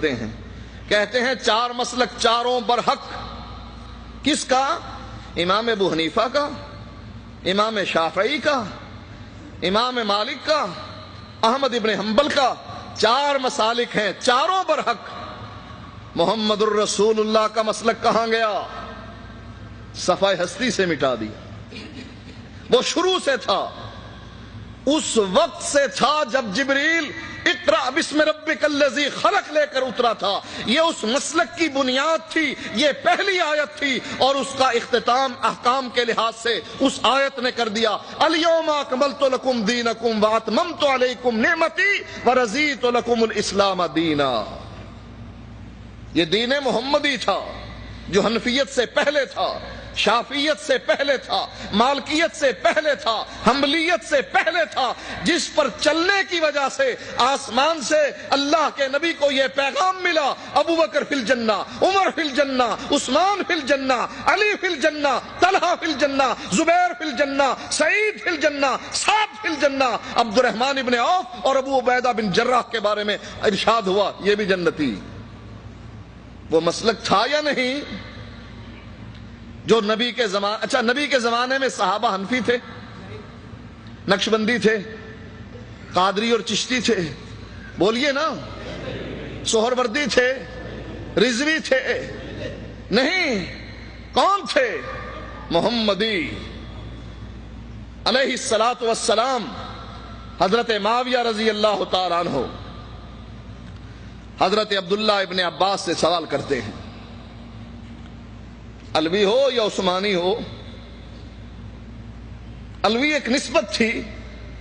کرتے ہیں، کہتے ہیں چار مسلک چاروں برحق. کس کا؟ امام ابو حنیفہ کا، امام شافعی کا، امام مالک کا، احمد ابن حنبل کا. چار مسالک ہیں، چاروں برحق. محمد الرسول اللہ کا مسلک کہاں گیا؟ صفحہ ہستی سے مٹا دیا. وہ شروع سے تھا، اس وقت سے تھا جب جبریل اقرأ بسم ربک الذی خلق لے کر اترا تھا. یہ اس مسلک کی بنیاد تھی، یہ پہلی آیت تھی، اور اس کا اختتام احکام کے لحاظ سے اس آیت نے کر دیا الیوم اکملت لکم دینکم واتممت علیکم نعمتی ورضیت لکم الاسلام دینا. یہ دین محمدی تھا جو حنفیت سے پہلے تھا، شافعیت سے پہلے تھا، مالکیت سے پہلے تھا، حنبلیت سے پہلے تھا، جس پر چلنے کی وجہ سے آسمان سے اللہ کے نبی کو یہ پیغام ملا ابو بکر فی الجنہ، عمر فی الجنہ، عثمان فی الجنہ، علی فی الجنہ، طلحہ فی الجنہ، زبیر فی الجنہ، سعید فی الجنہ، سعد فی الجنہ. عبد الرحمن ابن عوف اور ابو عبیدہ بن جراح کے بارے میں ارشاد ہوا یہ بھی جنتی. وہ مسلک تھا یا نہیں جو نبی کے زمانے؟ اچھا، نبی کے زمانے میں صحابہ حنفی تھے، نقشبندی تھے، قادری اور چشتی تھے؟ بولیے نا. سہروردی تھے، رضوی تھے؟ نہیں. کون تھے؟ محمدی علیہ الصلاۃ والسلام. حضرت معاویہ رضی اللہ تعالیٰ عنہ حضرت عبداللہ ابن عباس سے سوال کرتے ہیں، علوی ہو یا عثمانی ہو. علوی ایک نسبت تھی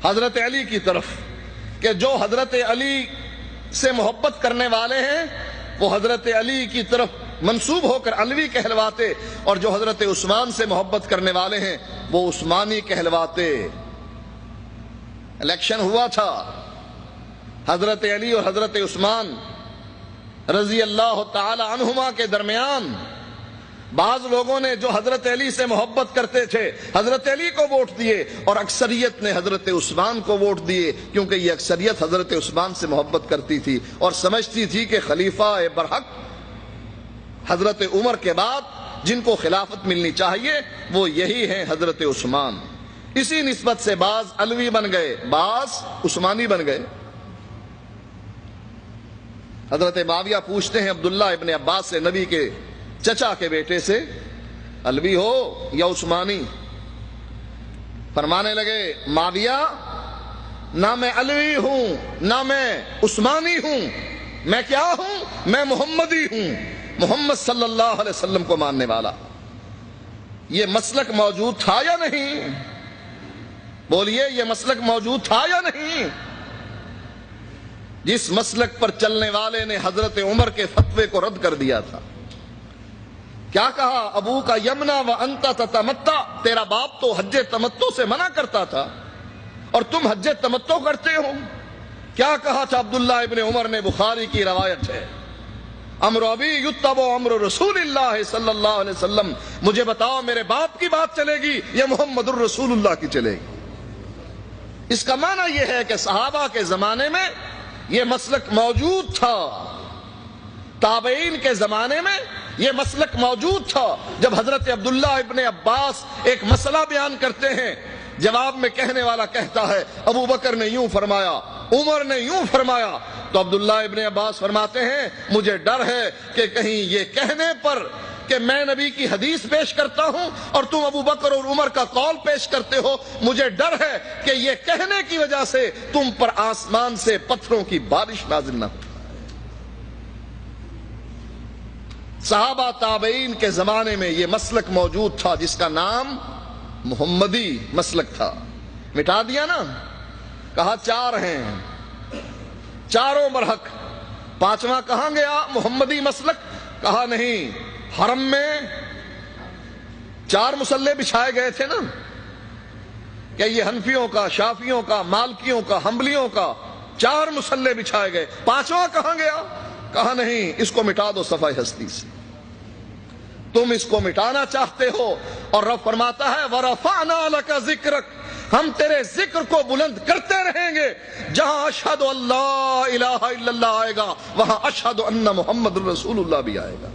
حضرت علی کی طرف کہ جو حضرت علی سے محبت کرنے والے ہیں وہ حضرت علی کی طرف منسوب ہو کر علوی کہلواتے، اور جو حضرت عثمان سے محبت کرنے والے ہیں وہ عثمانی کہلواتے. الیکشن ہوا تھا حضرت علی اور حضرت عثمان رضی اللہ تعالی عنہما کے درمیان. بعض لوگوں نے جو حضرت علی سے محبت کرتے تھے حضرت علی کو ووٹ دیے، اور اکثریت نے حضرت عثمان کو ووٹ دیے، کیونکہ یہ اکثریت حضرت عثمان سے محبت کرتی تھی اور سمجھتی تھی کہ خلیفہ برحق حضرت عمر کے بعد جن کو خلافت ملنی چاہیے وہ یہی ہیں حضرت عثمان. اسی نسبت سے بعض علوی بن گئے، بعض عثمانی بن گئے. حضرت معاویہ پوچھتے ہیں عبداللہ ابن عباس سے، نبی کے چچا کے بیٹے سے، علوی ہو یا عثمانی؟ فرمانے لگے معاویہ نہ میں علوی ہوں نہ میں عثمانی ہوں، میں کیا ہوں؟ میں محمدی ہوں، محمد صلی اللہ علیہ وسلم کو ماننے والا. یہ مسلک موجود تھا یا نہیں؟ بولیے، یہ مسلک موجود تھا یا نہیں؟ جس مسلک پر چلنے والے نے حضرت عمر کے فتوے کو رد کر دیا تھا. کیا کہا؟ ابو کا یمنا و انت تتمتع، تیرا باپ تو حج تمتع سے منع کرتا تھا اور تم حج تمتع کرتے ہو. کیا کہا تھا عبداللہ ابن عمر نے؟ بخاری کی روایت ہے، امر ابی یتبع امر رسول اللہ صلی اللہ علیہ وسلم. مجھے بتاؤ میرے باپ کی بات چلے گی یا محمد الرسول اللہ کی چلے گی؟ اس کا معنی یہ ہے کہ صحابہ کے زمانے میں یہ مسلک موجود تھا، تابعین کے زمانے میں یہ مسلک موجود تھا. جب حضرت عبداللہ ابن عباس ایک مسئلہ بیان کرتے ہیں، جواب میں کہنے والا کہتا ہے ابو بکر نے یوں فرمایا، عمر نے یوں فرمایا، تو عبداللہ ابن عباس فرماتے ہیں مجھے ڈر ہے کہ کہیں یہ کہنے پر کہ میں نبی کی حدیث پیش کرتا ہوں اور تم ابو بکر اور عمر کا قول پیش کرتے ہو، مجھے ڈر ہے کہ یہ کہنے کی وجہ سے تم پر آسمان سے پتھروں کی بارش نازل نہ ہو. صحابہ تابعین کے زمانے میں یہ مسلک موجود تھا جس کا نام محمدی مسلک تھا. مٹا دیا نا. کہا چار ہیں، چاروں برحق. پانچواں کہاں گیا؟ محمدی مسلک. کہا نہیں، حرم میں چار مصلے بچھائے گئے تھے نا، کہ یہ حنفیوں کا، شافیوں کا، مالکیوں کا، حنبلیوں کا چار مصلے بچھائے گئے. پانچواں کہاں گیا؟ کہا نہیں، اس کو مٹا دو صفحہ ہستی سے. تم اس کو مٹانا چاہتے ہو، اور رب فرماتا ہے وَرَفَعْنَا لَكَ ذِكْرَكَ، ہم تیرے ذکر کو بلند کرتے رہیں گے. جہاں اشہد اللہ الہ الا اللہ آئے گا وہاں اشہد ان محمد رسول اللہ بھی آئے گا.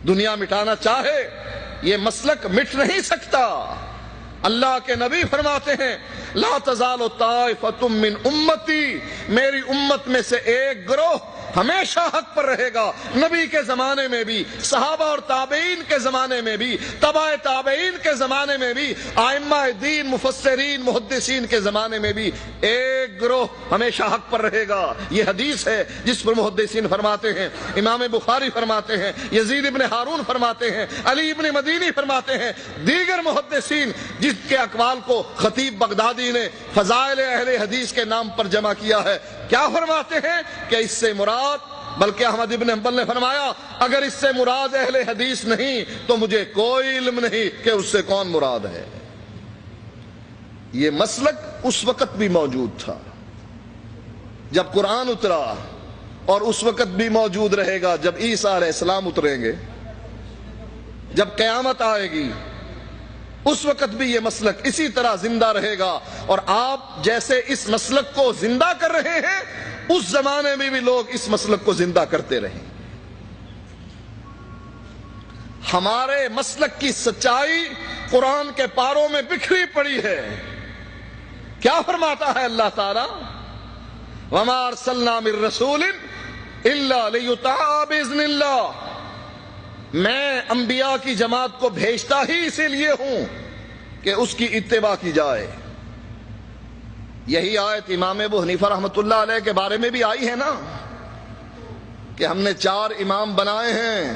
دنیا مٹانا چاہے یہ مسلک مٹ نہیں سکتا. اللہ کے نبی فرماتے ہیں لا تزال طائفۃ من امتی، میری امت میں سے ایک گروہ ہمیشہ حق پر رہے گا. نبی کے زمانے میں بھی، صحابہ اور تابعین کے زمانے میں بھی، تبع تابعین کے زمانے میں بھی، ائمہ دین مفسرین محدثین کے زمانے میں بھی ایک گروہ ہمیشہ حق پر رہے گا. یہ حدیث ہے جس پر محدثین فرماتے ہیں، امام بخاری فرماتے ہیں، یزید ابن ہارون فرماتے ہیں، علی ابن مدینی فرماتے ہیں، دیگر محدثین جس کے اقوال کو خطیب بغدادی نے فضائل اہل حدیث کے نام پر جمع کیا ہے. کیا فرماتے ہیں کہ اس سے مراد، بلکہ احمد ابن حنبل نے فرمایا اگر اس سے مراد اہل حدیث نہیں تو مجھے کوئی علم نہیں کہ اس سے کون مراد ہے. یہ مسلک اس وقت بھی موجود تھا جب قرآن اترا، اور اس وقت بھی موجود رہے گا جب عیسیٰ علیہ السلام اتریں گے، جب قیامت آئے گی اس وقت بھی یہ مسلک اسی طرح زندہ رہے گا. اور آپ جیسے اس مسلک کو زندہ کر رہے ہیں اس زمانے میں بھی لوگ اس مسلک کو زندہ کرتے رہے. ہمارے مسلک کی سچائی قرآن کے پاروں میں بکھری پڑی ہے. کیا فرماتا ہے اللہ تعالی؟ وما ارسلنا من رسول الا لیطاع باذن اللہ، میں انبیاء کی جماعت کو بھیجتا ہی اسی لیے ہوں کہ اس کی اتباع کی جائے. یہی آیت امام ابو حنیفہ رحمۃ اللہ علیہ کے بارے میں بھی آئی ہے نا کہ ہم نے 4 امام بنائے ہیں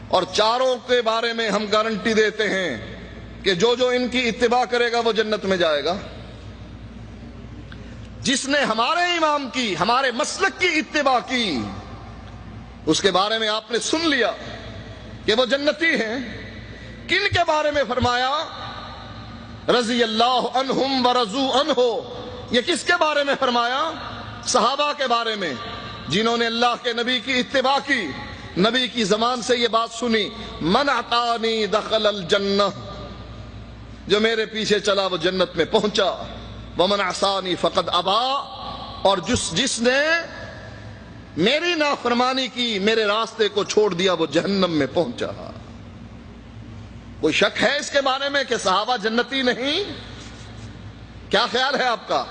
اور چاروں کے بارے میں ہم گارنٹی دیتے ہیں کہ جو جو ان کی اتباع کرے گا وہ جنت میں جائے گا. جس نے ہمارے امام کی، ہمارے مسلک کی اتباع کی، اس کے بارے میں آپ نے سن لیا کہ وہ جنتی ہیں. کن کے بارے میں فرمایا؟ رضی اللہ عنہم ورضوا عنہ. یہ کس کے بارے میں فرمایا؟ صحابہ کے بارے میں جنہوں نے اللہ کے نبی کی اتباع کی. نبی کی زبان سے یہ بات سنی من اطاعنی دخل الجنہ، جو میرے پیچھے چلا وہ جنت میں پہنچا. ومن عصانی فقد ابا، اور جس نے میری نافرمانی کی، میرے راستے کو چھوڑ دیا، وہ جہنم میں پہنچا. کوئی شک ہے اس کے بارے میں کہ صحابہ جنتی نہیں؟ کیا خیال ہے آپ کا؟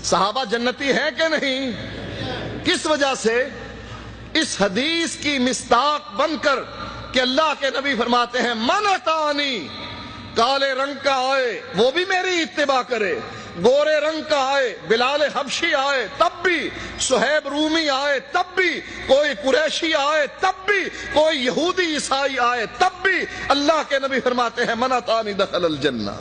صحابہ جنتی ہیں کہ نہیں؟ کس وجہ سے؟ اس حدیث کی مصداق بن کر کہ اللہ کے نبی فرماتے ہیں من اطاعنی، کالے رنگ کا آئے وہ بھی میری اتباع کرے، گورے رنگ کا آئے، بلال حبشی آئے تب بھی، صہیب رومی آئے تب بھی، کوئی قریشی آئے تب بھی، کوئی یہودی عیسائی آئے تب بھی، اللہ کے نبی فرماتے ہیں من اطاعنی دخل الجنہ.